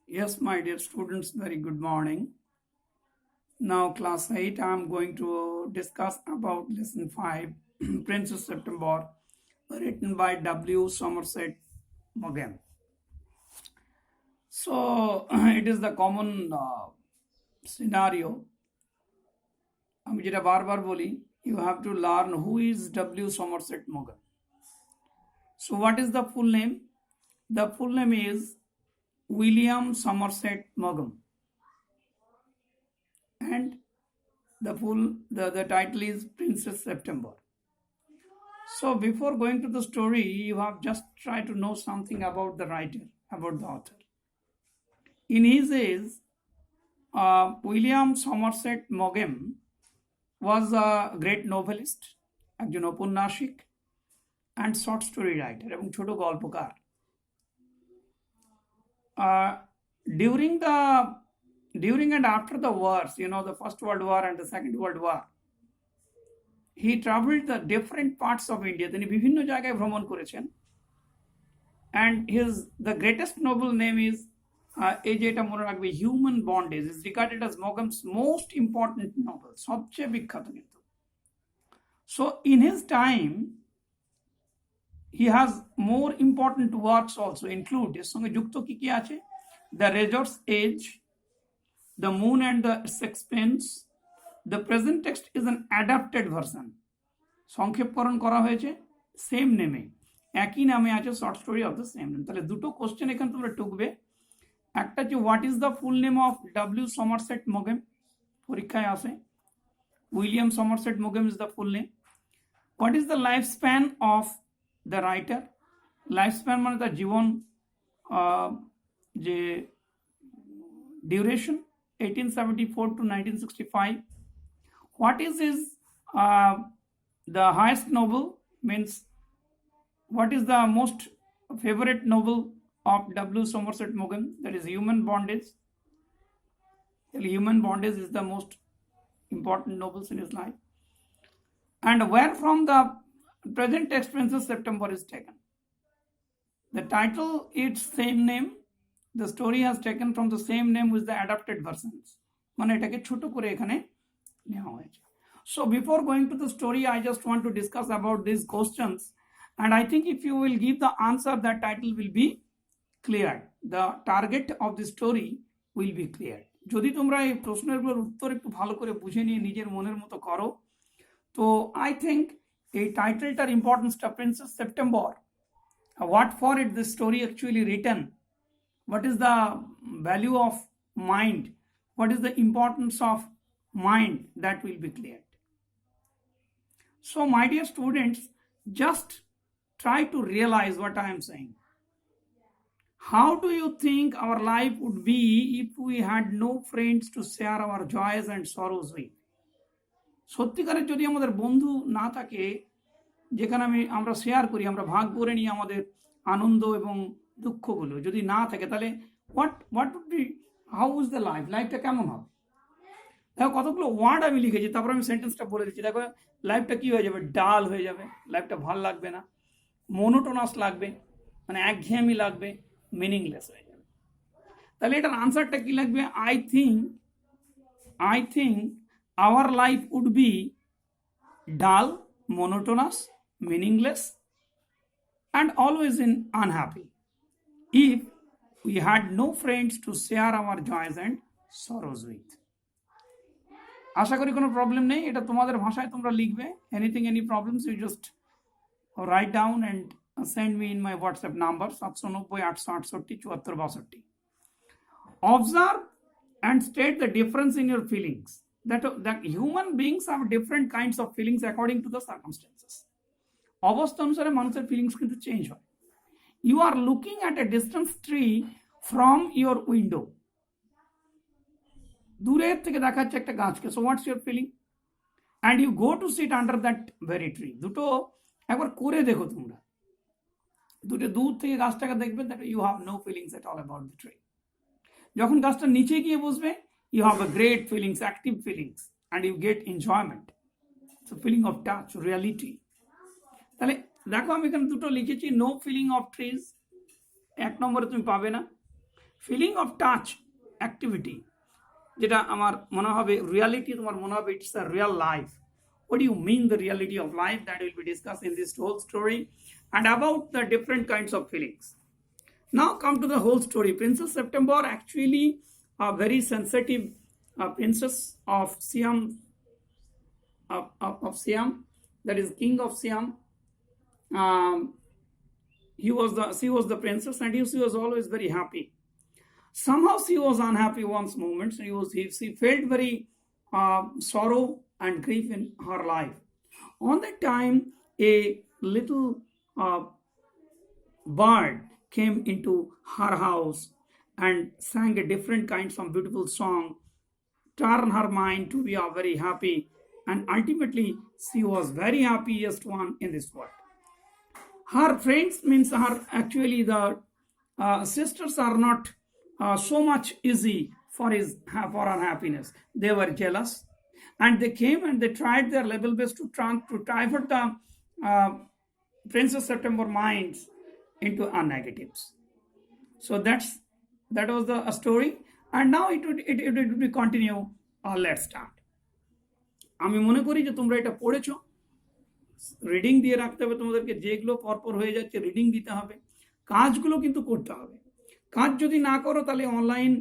Yes, my dear students, very good morning. Now, class 8, I am going to discuss about lesson 5, Prince of September, written by W. Somerset Maugham. So, it is the common scenario. আমি যেটা বারবার বলি, you have to learn who is W. Somerset Maugham. So, what is the full name? The full name is William Somerset Maugham. And the title is Princess September. So before going to the story, you have just tried to know something about the writer, about the author. In his age, William Somerset Maugham was a great novelist, একজন ঔপন্যাসিক and short story writer এবং ছোট গল্পকার. During and after the wars, the First World War and the Second World War, he traveled the different parts of India. তিনি বিভিন্ন জায়গায় ভ্রমণ করেছেন. And the greatest novel name is এই যেটা মনে রাখবে, Human Bondage is regarded as Maugham's most important novel. সবচেয়ে বিখ্যাত কিন্তু. So in his time, he has more important works also include. এর সঙ্গে যুক্ত কি কি আছে? The Razor's Edge, The Moon and the Sixpence. The present text is an adapted version. সংক্ষেপকরণ করা হয়েছে সেম নেমে, একই নামে আছে short story of the same name. তাহলে দুটো কোশ্চেন এখানে তোমরা টুকবে. একটা হচ্ছে what is the full name of W Somerset মগেম, পরীক্ষায় আসে. উইলিয়াম সমারসেট মগেম is the full name. What is the life span of the writer? Life span মানে তার জীবন যে duration, 1874 to 1965. What is his the highest novel, means what is the most favorite novel of W. Somerset Maugham? That is Human Bondage. Human Bondage is the most important novels in his life. And where from the present text Princess September is taken? The title, its same name. The story has taken from the same name with the adapted versions. মানে এটাকে ছোট করে এখানে নেওয়া হয়েছে. So before going to the story, I just want to discuss about these questions. And I think if you will give the answer, that title will be clear. The target of the story will be clear. যদি তোমরা এই প্রশ্নগুলোর উত্তর একটু ভালো করে বুঝে নিয়ে নিজের মনের মতো করো, তো I think এই টাইটেলটার ইম্পর্টেন্সটা, princess September, what for it this story actually written, what is the value of mind, what is the importance of mind, that will be cleared. So my dear students, just try to realize what I am saying. How do you think our life would be if we had no friends to share our joys and sorrows with? সত্যিকারের যদি আমাদের বন্ধু না থাকে যেখানে আমরা share করি, আমরা ভাগ করে নিই আমাদের আনন্দ এবং দুঃখগুলো, যদি না থাকে, তাহলে what would be, how is the লাইফটা কেমন হবে? দেখো কতগুলো ওয়ার্ড আমি লিখেছি, তারপর আমি সেন্টেন্সটা বলে দিচ্ছি. দেখো লাইফটা কি হয়ে যাবে, ডাল হয়ে যাবে, লাইফটা ভাল লাগবে না, মোনোটোনাস লাগবে, মানে একঘেয়েমি লাগবে, মিনিংলেস হয়ে যাবে. তাহলে এটার আনসারটা কি লাগবে? I think our life would be dull, monotonous, meaningless, and always in unhappy if we had no friends to share our joys and sorrows with. আশা করি কোনো প্রবলেম নেই. এটা তোমাদের ভাষায় তোমরা লিখবে. Anything, any problems, you just write down and send me in my WhatsApp number 790-868-7462. Observe and state the difference in your feelings. That human beings have different kinds of feelings according to the circumstances. অবস্থা অনুসারে মানুষের feelings কিন্তু change হয়. You are looking at a distant tree from your window. দূরের থেকে দেখা যাচ্ছে একটা গাছকে. So what's your feeling? And you go to sit under that very tree. দুটো একবার করে দেখো তোমরা. দুটো দূর থেকে গাছটাকে দেখবে, that you have no feelings at all about the tree. যখন গাছটা নিচে গিয়ে বসবে, you have a great feelings, active feelings, and you get enjoyment. It's a feeling of touch, reality. তাহলে দেখো আমি এখানে দুটো লিখেছি, নো ফিলিং অফ ট্রিজ, এক নম্বরে তুমি পাবে না. ফিলিং অফ টাচ অ্যাক্টিভিটি, যেটা আমার মনে হবে রিয়ালিটি, তোমার মনে হবে it's a real life. What do you mean the reality of life? That will be discussed in this whole story and about the different kinds of feelings. Now come to the whole story. Princess September actually a very sensitive princess of Siam, of Siam, that is king of Siam. Um, she was the princess, and she was always very happy. Somehow she was unhappy once moment. She felt very sorrow and grief in her life. On that time, a little bird came into her house and sang a different kinds of beautiful song, turned her mind to be very happy, and ultimately she was very happiest one in this world. Her friends, means her actually the sisters, are not so much easy for her happiness. They were jealous, and they came and they tried their level best to divert the Princess September minds into negatives. So that was the story, and now it would be continue. Let's start. আমি মনে করি যে তোমরা এটা পড়েছো, reading দিয়ে রাখতে হবে তোমাদেরকে, যেগুলো পরপর হয়ে যাচ্ছে রিডিং দিতে হবে, কাজগুলো কিন্তু করতে হবে. কাজ যদি না করো তাহলে অনলাইন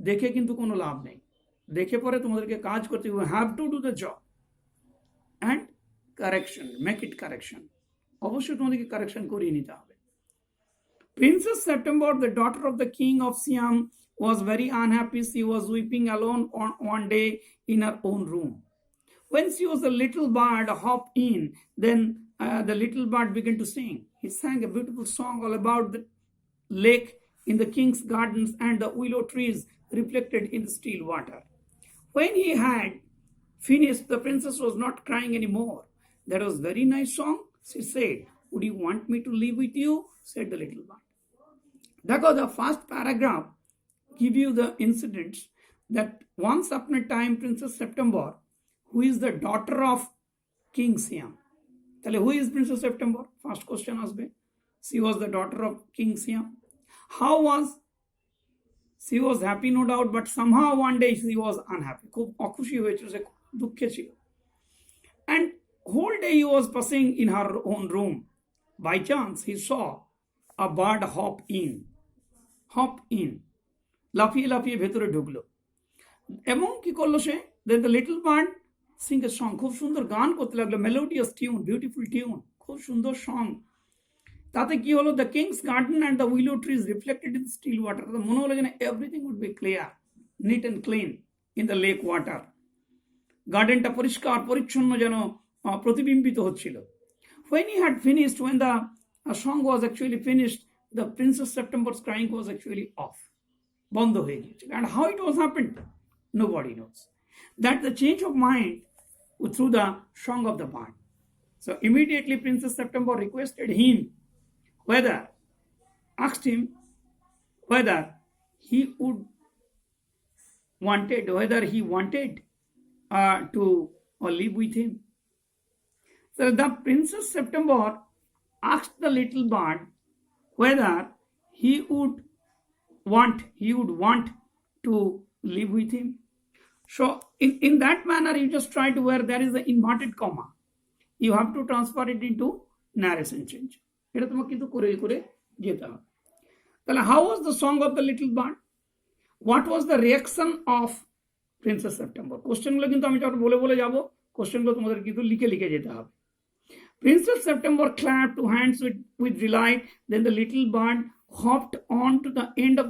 দেখে কিন্তু কোনো লাভ নেই. দেখে পরে তোমাদেরকে কাজ করতে, you have to do the job and correction, make it correction. অবশ্যই তোমাদেরকে কারেকশন করিয়ে নিতে হবে. Princess September, the daughter of the king of Siam, was very unhappy. She was weeping alone on one day in her own room. When she was a little bird hopped in, then the little bird began to sing. He sang a beautiful song all about the lake in the king's gardens and the willow trees reflected in the still water. When he had finished, the princess was not crying anymore. That was very nice song, she said. Would you want me to live with you? Said the little bird. The first paragraph give you the incidents that once upon a time Princess September, who is the daughter of King Siam. Who is Princess September? First question asbe. She was the daughter of King Siam. How was she? Was happy, no doubt, but somehow one day she was unhappy. খুব অখুশি হয়েছিল, সে দুঃখে ছিল. And whole day he was passing in her own room. By chance he saw a bird hop in. লাফিয়ে লাফিয়ে ভেতরে ঢুকলো এবং কি করলো সে? Then the little bird sing a song. খুব সুন্দর গান করতে লাগলো, মেলোডিয়াস টিউন, বিউটিফুল টিউন, খুব সুন্দর সং. তাতে কি হলো? The king's garden and the willow trees reflected in still water. মনে হলো যেন everything would be clear, neat and clean in the lake water. গার্ডেনটা পরিষ্কার পরিচ্ছন্ন যেন প্রতিবিম্বিত হচ্ছিল. When he had finished, when the song was actually finished, the Princess September's crying was actually off. বন্ধ হয়ে গিয়েছিল. And how it was happened? Nobody knows. That the change of mind through the song of the bird. So immediately Princess September asked him whether he wanted to live with him. So the Princess September asked the little bird whether he would want to live with him. So in that manner, you just try to, where there is an inverted comma, you have to transfer it into narration change. এটা তোমাকে কিন্তু করে করে যেতে হবে. তাহলে how was the song of the little bird? What was the reaction of Princess September? কোশ্চেনগুলো কিন্তু আমি যখন বলে বলে যাব, কোশ্চেনগুলো তোমাদের কিন্তু লিখে লিখে যেতে হবে. Princess September clapped two hands with delight. Then the little bird hopped on to the end of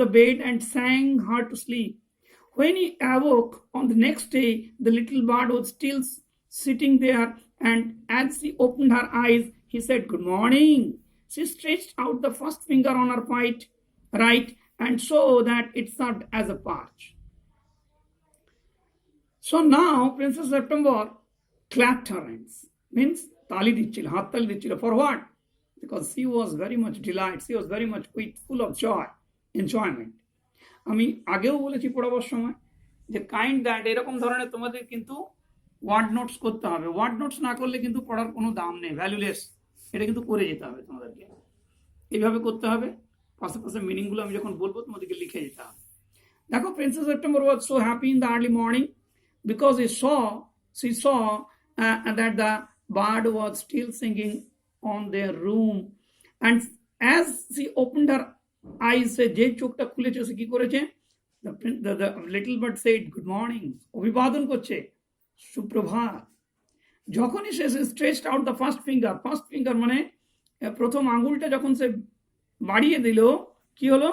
the bed and sang her to sleep. When he awoke on the next day, the little bird was still sitting there, and as she opened her eyes, he said, "Good morning." She stretched out the first finger on her right and saw that it served as a perch. So now Princess September clapped her hands, means tali dichchilo, hat tali dichchilo. For what? Because she was very much delight, she was very much full of joy, enjoyment. আমি আগেও বলেছি পড়াবার সময় যে kind that, এরকম ধরনের তোমাদের কিন্তু word notes করতে হবে. ওয়ার্ড নোটস না করলে কিন্তু পড়ার কোনো দাম নেই, ভ্যালুলেস. এটা কিন্তু করে যেতে হবে তোমাদেরকে, এইভাবে করতে হবে. পাশাপাশি মিনিংগুলো আমি যখন বলবো তোমাদেরকে লিখে দিতে হবে। দেখো, Princess September was so happy in the early morning because she saw that the bird was still singing on their room, and as she opened her eyes, যে চোখটা খুলেছে সে কি করেছে, the little bird said good morning, অভিবাদন করছে, সুপ্রভাত। যখনই সে stretched out the first finger মানে প্রথম আঙ্গুলটা যখন সে বাড়িয়ে দিল, কি হলো,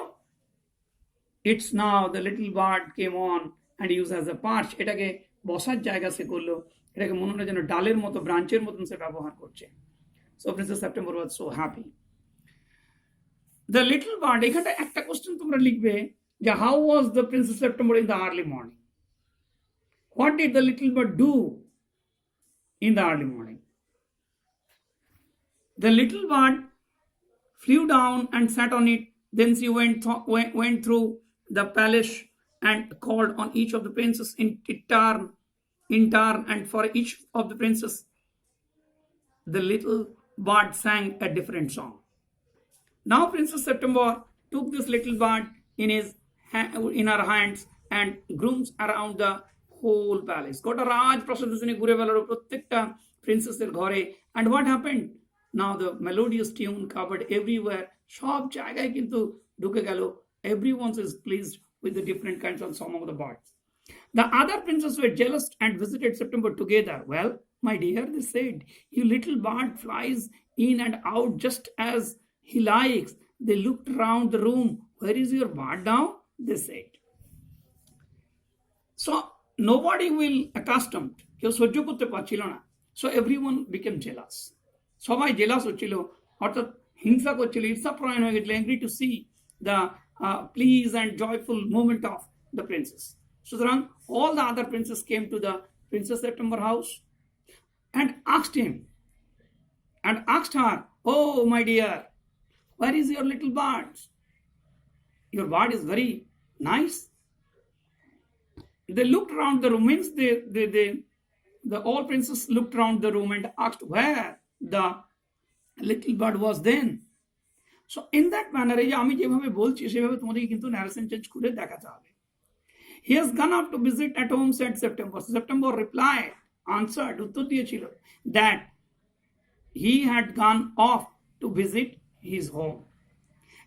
it's now the little bird came on and used as a perch, এটাকে বসার জায়গা সে করলো, এটাকে মনে হয় যেন ডালের মতো, ব্রাঞ্চের মতন সে ব্যবহার করছে। So Princess September was so happy. The little bird, এখানে একটা কোশ্চেন তোমরা লিখবে যে how was the Princess September in the early morning? What did the little bird do in the early morning? The little bird flew down and sat on it. Then she went through the palace and called on each of the princes in turn, and for each of the princes, the little bird sang a different song. Now Princess September took this little bird in her hands and grooms around the whole palace. গোটা রাজপ্রাসাদে তিনি ঘুরে বেড়ালো প্রত্যেকটা প্রিন্সেসের ঘরে। And what happened? Now the melodious tune covered everywhere. সব জায়গায় কিন্তু ঢুকে গেল। Everyone is pleased with the different kinds of song of the birds. The other princes were jealous and visited September together. Well, my dear, they said, you little bird flies in and out just as he likes. They looked around the room. Where is your bird now? They said. So nobody will accustomed. কেউ সহ্য করতে পারছিল না। So everyone became jealous. সবাই jealous হচ্ছিল, অর্থাৎ হিংসা করছিল, ঈর্ষাপ্রয়ণ হয়ে গেছিল, angry to see the pleased and joyful moment of the princess. সুতরাং all the other princes came to the Princess September house and asked her, oh my dear, where is your little bird? Your bird is very nice. They looked around the room, means the all princes looked around the room and asked where the little bird was then. So in that manner, এই যে আমি যেভাবে বলছি সেভাবে তোমাদেরকে কিন্তু narration change করে দেখাতে হবে। He has gone up to visit at home, said September. September replied, answered, উত্তর দিয়েছিল that he had gone off to visit his home.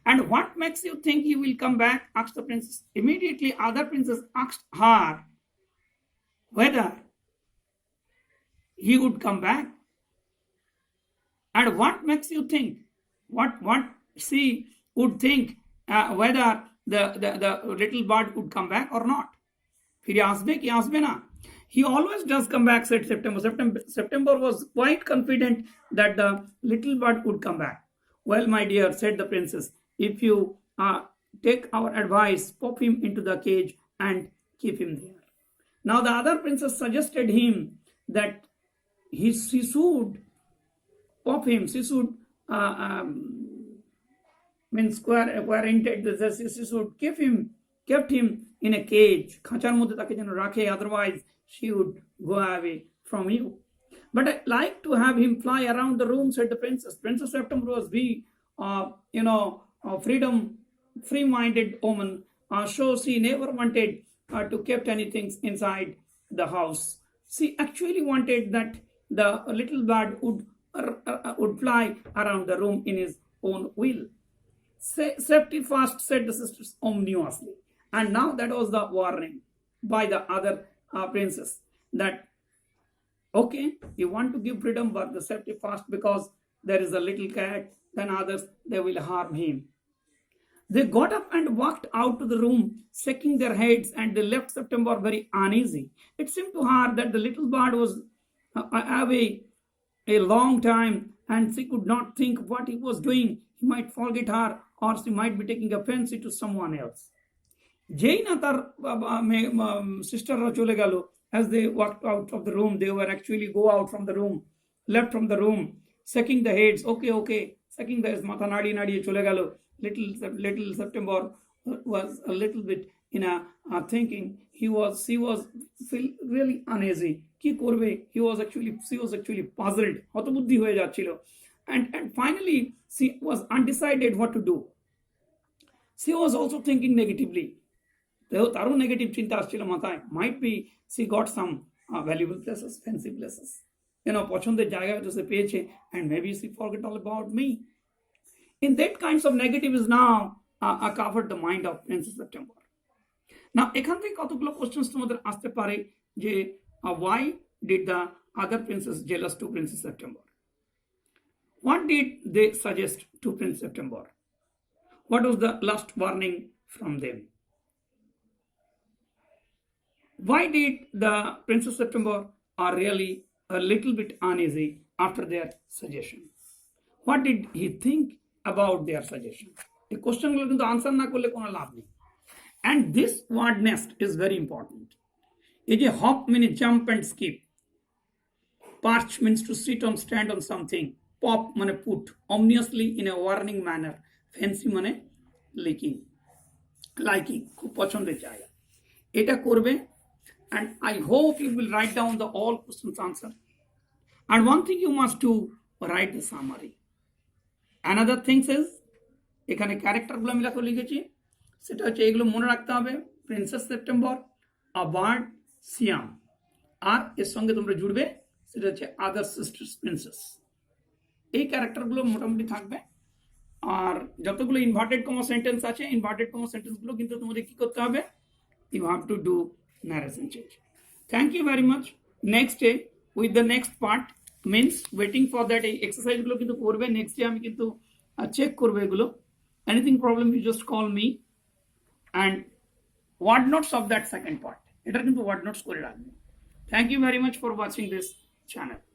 And what makes you think he will come back? Asked the princess. Immediately other princess asked her whether he would come back. And what makes you think? What she would think whether the little bird would come back or not? ফিরে আসবে কি আসবে না? He always does come back, said September. September was quite confident that the little bird would come back. Well, my dear, said the princess, if you take our advice, pop him into the cage and keep him there. Now the other princess suggested him that she should pop him, she should she should kept him in a cage, খাঁচার মধ্যে তাকে যেন রাখে, otherwise she would go away from you. But I like to have him fly around the room, said the princess. Princess September was free-minded woman, so she never wanted to keep anything inside the house. She actually wanted that the little bird would fly around the room in his own will. Safety first, said the sisters ominously. And now that was the warning by the other princess that, okay, you want to give freedom, but the safety first, because there is a little cat, then others, they will harm him. They got up and walked out to the room, shaking their heads, and they left September very uneasy. It seemed to her that the little bird was away a long time, and she could not think what he was doing. He might forget her, or she might be taking a fancy to someone else. যেই না তার সিস্টাররা চলে গেল, as they walked out of the room, they were actually go out from the room, left from the room, shaking the heads, okay, shaking the heads, মাথা নাড়িয়ে নাড়িয়ে চলে গেল। Little September was a little bit in a thinking. She was feel really uneasy. কি করবে? She was actually puzzled, হতবুদ্ধি হয়ে যাচ্ছিল, and finally she was undecided what to do. She was also thinking negatively. তারও negative চিন্তা আসছিল মাথায়, might be she got some valuable places, fancy places, পছন্দের জায়গা হয়তো সে পেয়েছে, and maybe she forget all about me. In that kinds of negative is now covered the mind of Princess September. Now এখান থেকে কতগুলো কোশ্চেন্স তোমাদের আসতে পারে যে why did the other princess jealous to Princess September? What did they suggest to Prince September? What was the last warning from them? Why did the Princess September are really a little bit uneasy after their suggestion? What did he think about their suggestion? এই কোশ্চেনগুলো কিন্তু answer না করলে কোনো লাভ নেই। And this word nest is very important. এই যে hop means jump and skip, perch means to sit on, stand on something, pop মানে put, ominously in a warning manner, fancy মানে liking, খুব পছন্দের জায়গা, এটা করবে। And I hope you will write down the all questions answer. And one thing you must do, write the summary. Another thing is, এখানে ক্যারেক্টারগুলো আমি লিখেছি, সেটা হচ্ছে এগুলো মনে রাখতে হবে। প্রিন্সেস সেপ্টেম্বর, আ বার্ড, সিয়াম, আর এর সঙ্গে তোমরা জুড়বে সেটা হচ্ছে আদার সিস্টার্স প্রিন্সেস। এই ক্যারেক্টারগুলো মোটামুটি থাকবে। আর যতগুলো ইনভার্টেড কমা সেন্টেন্স আছে, ইনভার্টেড কমা সেন্টেন্সগুলো কিন্তু তোমাদের কি করতে হবে, you have to do narration change. Thank you very much. Next day with the next part means waiting for that exercise গুলো কিন্তু করবে। নেক্সট ডে আমি কিন্তু চেক করবো এগুলো। Anything problem you just call me, and word notes of that second part, এটা কিন্তু word notes করে রাখবে। Thank you very much for watching this channel.